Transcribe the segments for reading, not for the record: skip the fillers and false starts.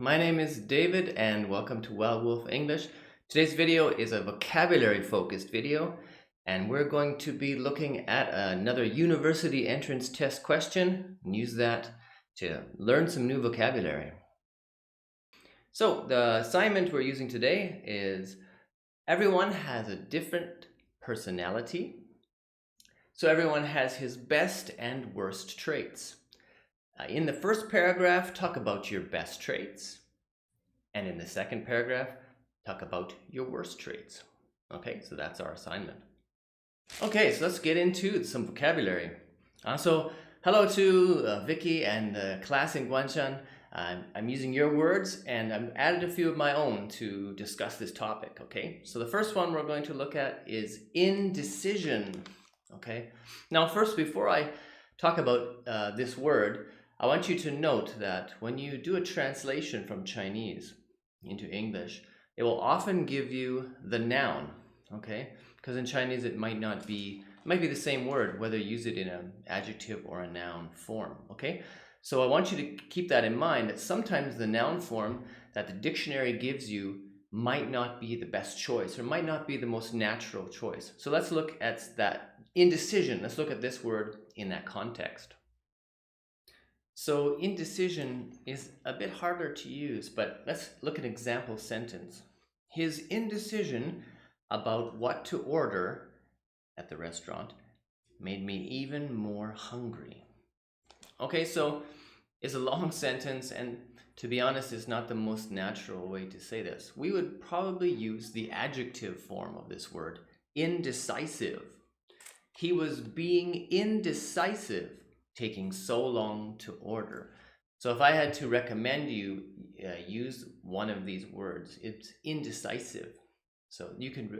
my name is David and welcome to Wild Wolf English. Today's video is a vocabulary focused video and we're going to be looking at another university entrance test question and use that to learn some new vocabulary. So the assignment we're using today is everyone has a different personality. So everyone has his best and worst traits. In the first paragraph, talk about your best traits. And in the second paragraph, talk about your worst traits. Okay, so that's our assignment. Okay, so let's get into some vocabulary. So hello to Vicky and the class in Guangshan. I'm using your words and I've added a few of my own to discuss this topic, okay? So the first one we're going to look at is indecision, okay? Now first, before I talk about this word, I want you to note that when you do a translation from Chinese into English, it will often give you the noun, okay? Because in Chinese it might be the same word, whether you use it in an adjective or a noun form, okay? So I want you to keep that in mind, that sometimes the noun form that the dictionary gives you might not be the best choice or might not be the most natural choice. So let's look at that indecision. Let's look at this word in that context. So indecision is a bit harder to use, but let's look at an example sentence. His indecision about what to order at the restaurant made me even more hungry. Okay, so it's a long sentence, and to be honest, it's not the most natural way to say this. We would probably use the adjective form of this word, indecisive. He was being indecisive, taking so long to order. So if I had to recommend you use one of these words, it's indecisive. So you can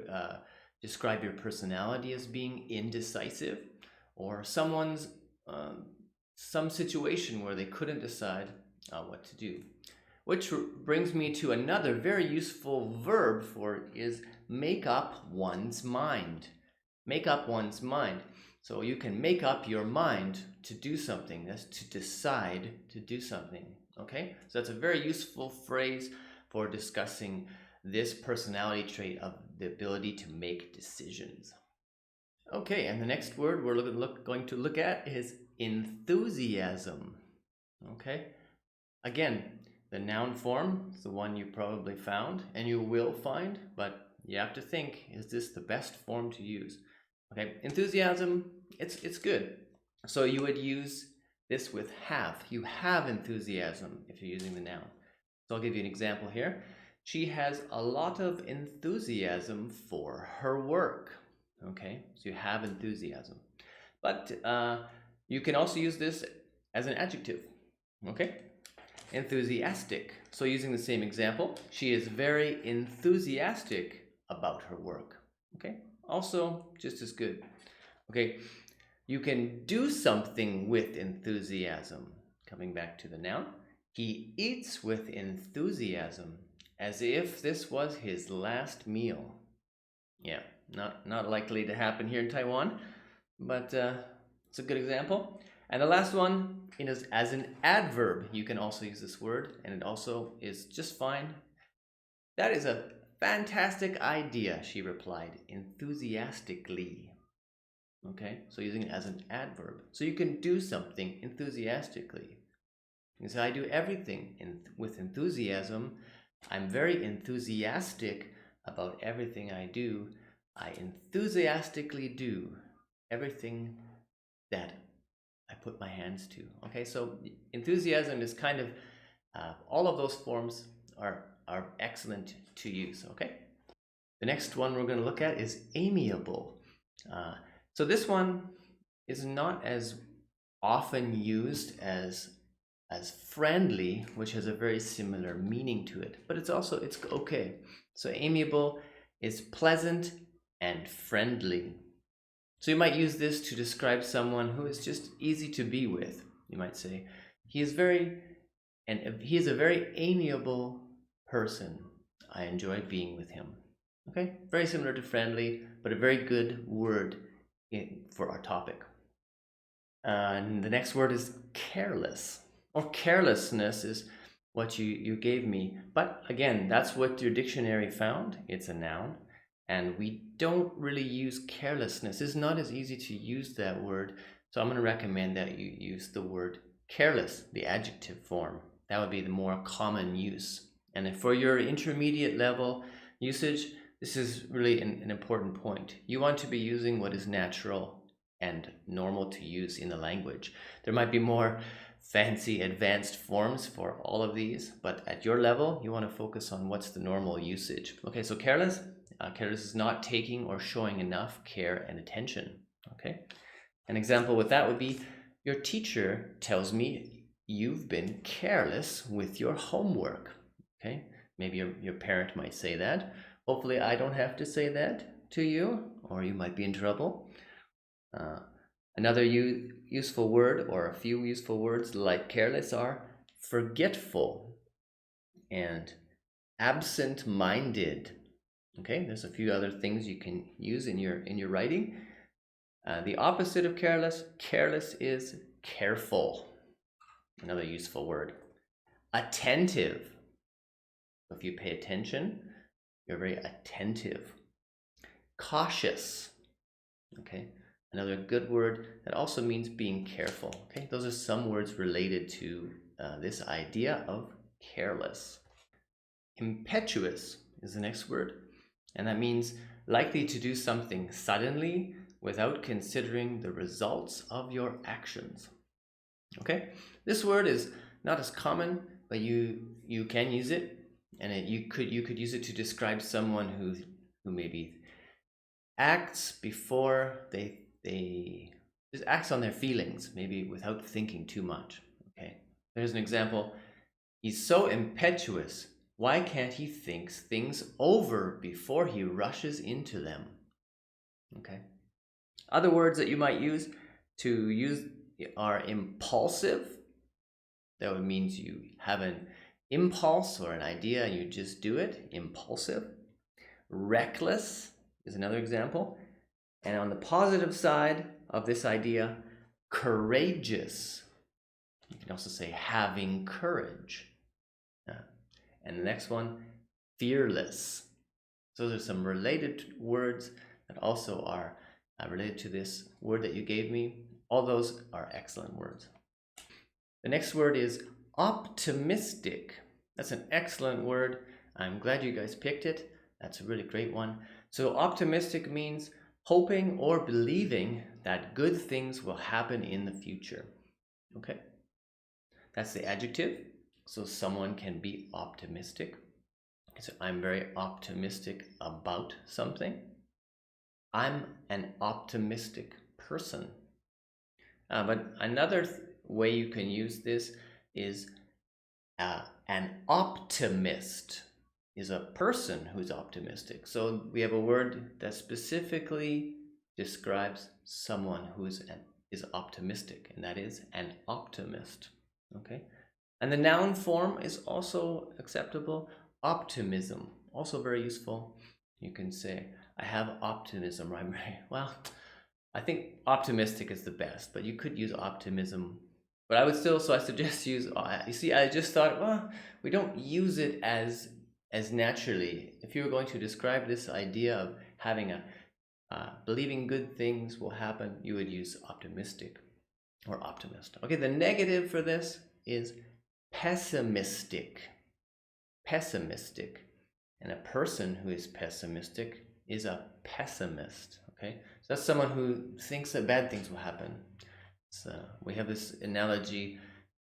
describe your personality as being indecisive, or someone's some situation where they couldn't decide what to do. Which brings me to another very useful verb for it is make up one's mind. Make up one's mind. So you can make up your mind to do something. That's to decide to do something. Okay? So that's a very useful phrase for discussing this personality trait of the ability to make decisions. Okay, and the next word we're going to look at is enthusiasm. Okay? Again, the noun form is the one you probably found and you will find, but you have to think, is this the best form to use? Okay, enthusiasm, it's good. So you would use this with have. You have enthusiasm if you're using the noun. So I'll give you an example here. She has a lot of enthusiasm for her work. Okay, so you have enthusiasm. But you can also use this as an adjective. Okay, enthusiastic. So using the same example, she is very enthusiastic about her work. Okay, also just as good. Okay, you can do something with enthusiasm. Coming back to the noun, he eats with enthusiasm as if this was his last meal. Yeah, not likely to happen here in Taiwan, but it's a good example. And the last one is as an adverb. You can also use this word, and it also is just fine. That is a fantastic idea, she replied enthusiastically. Okay, so using it as an adverb. So you can do something enthusiastically. You say, I do everything with enthusiasm. I'm very enthusiastic about everything I do. I enthusiastically do everything that I put my hands to. Okay, so enthusiasm is kind of, all of those forms are excellent to use, okay? The next one we're going to look at is amiable. So this one is not as often used as friendly, which has a very similar meaning to it, but it's okay. So amiable is pleasant and friendly. So you might use this to describe someone who is just easy to be with. You might say, he is a very amiable person. I enjoy being with him. Okay, very similar to friendly, but a very good word for our topic. And the next word is careless, or carelessness is what you gave me. But again, that's what your dictionary found. It's a noun. And we don't really use carelessness. It's not as easy to use that word. So I'm going to recommend that you use the word careless, the adjective form. That would be the more common use. And if for your intermediate level usage, this is really an important point. You want to be using what is natural and normal to use in the language. There might be more fancy advanced forms for all of these, but at your level, you want to focus on what's the normal usage. Okay, so careless. Careless is not taking or showing enough care and attention. Okay, an example with that would be, your teacher tells me you've been careless with your homework. Okay, maybe your parent might say that. Hopefully I don't have to say that to you, or you might be in trouble. Another useful word, or a few useful words like careless, are forgetful and absent-minded. Okay, there's a few other things you can use in your writing. The opposite of careless is careful. Another useful word. Attentive. If you pay attention, you're very attentive. Cautious. Okay, another good word that also means being careful. Okay, those are some words related to this idea of careless. Impetuous is the next word, and that means likely to do something suddenly without considering the results of your actions. Okay, this word is not as common, but you can use it, and you could use it to describe someone who maybe acts before they just acts on their feelings, maybe without thinking too much. Okay, there's an example. He's so impetuous. Why can't he think things over before he rushes into them? Okay. Other words that you might use are impulsive. That means you have an impulse or an idea and you just do it. Impulsive. Reckless is another example. And on the positive side of this idea, courageous. You can also say having courage. And the next one, fearless. So those are some related words that also are related to this word that you gave me. All those are excellent words. The next word is optimistic. That's an excellent word. I'm glad you guys picked it. That's a really great one. So optimistic means hoping or believing that good things will happen in the future. Okay, that's the adjective. So someone can be optimistic. So I'm very optimistic about something. I'm an optimistic person. But another way you can use this is an optimist is a person who's optimistic. So we have a word that specifically describes someone who is optimistic, and that is an optimist. Okay, and the noun form is also acceptable. Optimism, also very useful. You can say, I have optimism, right? Well, I think optimistic is the best, but you could use optimism. But I would still, so I suggest use, you see, I just thought, well, we don't use it as naturally. If you were going to describe this idea of having believing good things will happen, you would use optimistic or optimist. Okay, the negative for this is pessimistic. Pessimistic. And a person who is pessimistic is a pessimist. Okay, so that's someone who thinks that bad things will happen. So we have this analogy,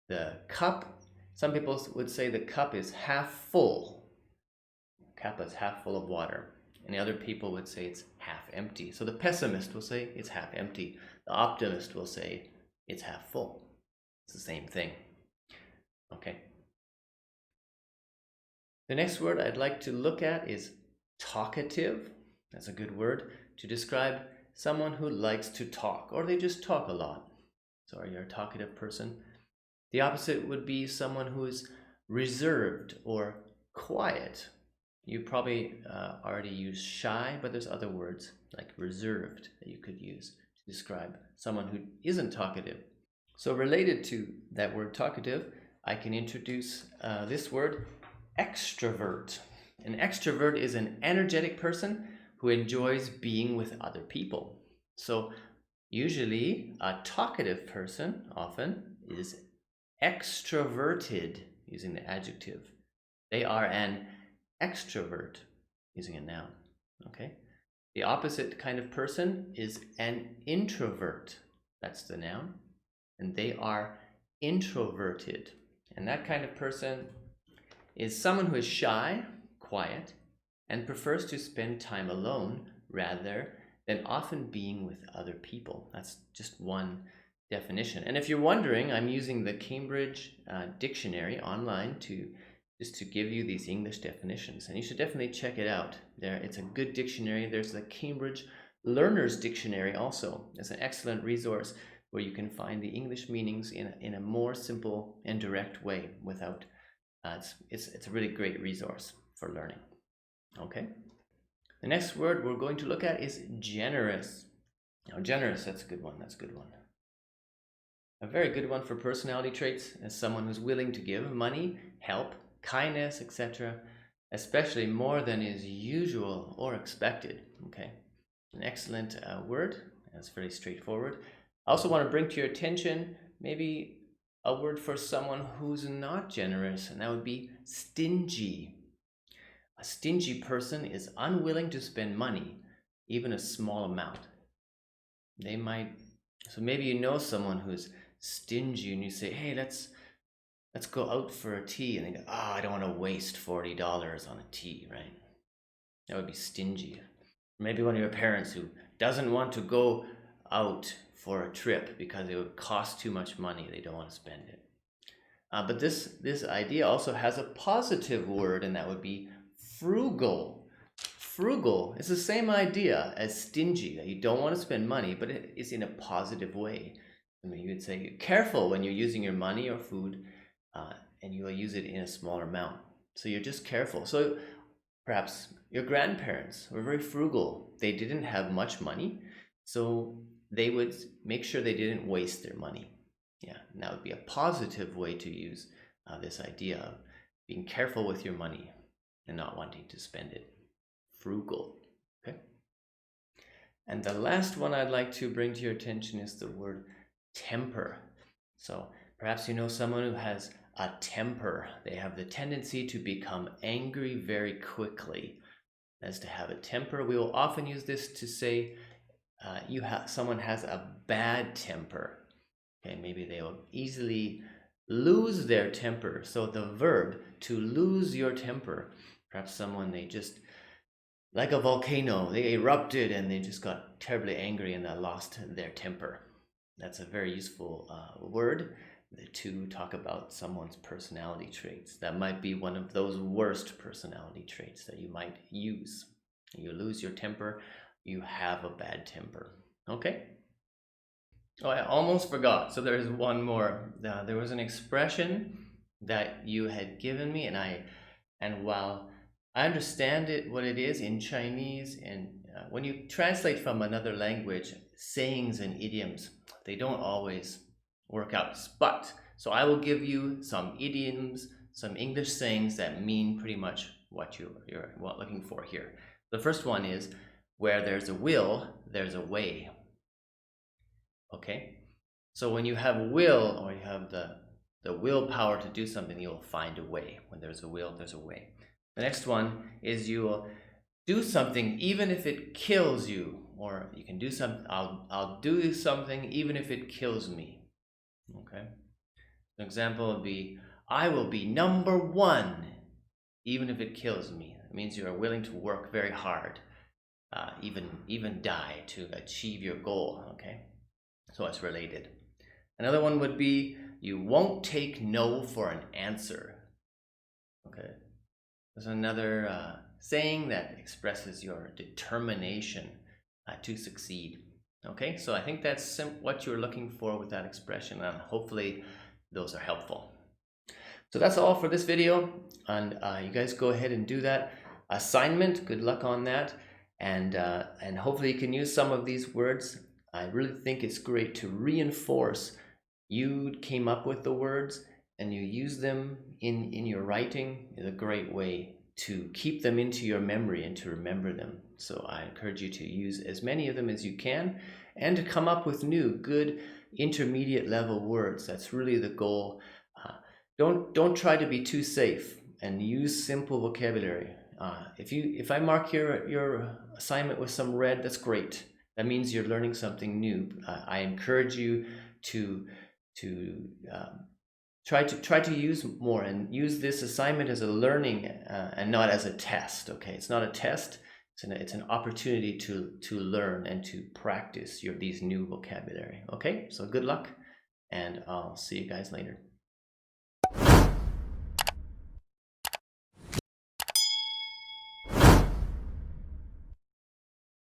the cup. Some people would say the cup is half full. The cup is half full of water. And the other people would say it's half empty. So the pessimist will say it's half empty. The optimist will say it's half full. It's the same thing. Okay. The next word I'd like to look at is talkative. That's a good word to describe someone who likes to talk, or they just talk a lot. So you're a talkative person. The opposite would be someone who is reserved or quiet. You probably already use shy, but there's other words like reserved that you could use to describe someone who isn't talkative. So related to that word talkative, I can introduce this word, extrovert. An extrovert is an energetic person who enjoys being with other people. So usually a talkative person often is extroverted, using the adjective. They are an extrovert, using a noun. Okay. The opposite kind of person is an introvert. That's the noun. And they are introverted. And that kind of person is someone who is shy, quiet, and prefers to spend time alone rather than often being with other people. That's just one definition. And if you're wondering, I'm using the Cambridge Dictionary online to give you these English definitions, and you should definitely check it out. It's a good dictionary. There's the Cambridge Learner's Dictionary also. It's an excellent resource where you can find the English meanings in a more simple and direct way without it's a really great resource for learning. Okay. The next word we're going to look at is generous. Now, generous, that's a good one. That's a good one. A very good one for personality traits is someone who's willing to give money, help, kindness, etc., especially more than is usual or expected. Okay, an excellent word. That's very straightforward. I also want to bring to your attention maybe a word for someone who's not generous, and that would be stingy. A stingy person is unwilling to spend money, even a small amount. They might, so maybe you know someone who's stingy and you say, hey, let's go out for a tea, and they go, oh, I don't want to waste $40 on a tea, right? That would be stingy. Maybe one of your parents who doesn't want to go out for a trip because it would cost too much money. They don't want to spend it. But this idea also has a positive word, and that would be frugal. Frugal is the same idea as stingy, that you don't want to spend money, but it is in a positive way. I mean, you would say, careful when you're using your money or food, and you will use it in a smaller amount. So you're just careful. So perhaps your grandparents were very frugal. They didn't have much money, so they would make sure they didn't waste their money. Yeah, and that would be a positive way to use this idea of being careful with your money and not wanting to spend it. Frugal. Okay. And the last one I'd like to bring to your attention is the word temper. So perhaps you know someone who has a temper. They have the tendency to become angry very quickly. As to have a temper, we will often use this to say someone has a bad temper. Okay, maybe they will easily lose their temper. So the verb to lose your temper, perhaps someone, they just, like a volcano, they erupted and they just got terribly angry and they lost their temper. That's a very useful word to talk about someone's personality traits. That might be one of those worst personality traits that you might use. You lose your temper, you have a bad temper. Okay? Oh, I almost forgot. So there's one more. There was an expression that you had given me, and while I understand what it is in Chinese, and when you translate from another language, sayings and idioms, they don't always work out. But so I will give you some idioms, some English sayings that mean pretty much what you're looking for here. The first one is, where there's a will, there's a way. Okay, so when you have will, or you have the willpower to do something, you'll find a way. When there's a will, there's a way. The next one is, you will do something even if it kills you, or you can do something. I'll do something even if it kills me. Okay. An example would be, I will be number one even if it kills me. It means you are willing to work very hard, even die to achieve your goal. Okay. So it's related. Another one would be, you won't take no for an answer. Okay. There's another saying that expresses your determination to succeed. Okay, so I think that's what you're looking for with that expression, and hopefully those are helpful. So that's all for this video, and you guys go ahead and do that assignment. Good luck on that, and hopefully you can use some of these words. I really think it's great to reinforce you came up with the words, and you use them in your writing is a great way to keep them into your memory and to remember them. So I encourage you to use as many of them as you can and to come up with new, good, intermediate level words. That's really the goal. Don't try to be too safe and use simple vocabulary. If I mark your assignment with some red, that's great. That means you're learning something new. I encourage you to try to use more and use this assignment as a learning and not as a test. Okay, it's not a test. It's an opportunity to learn and to practice these new vocabulary. Okay, so good luck, and I'll see you guys later.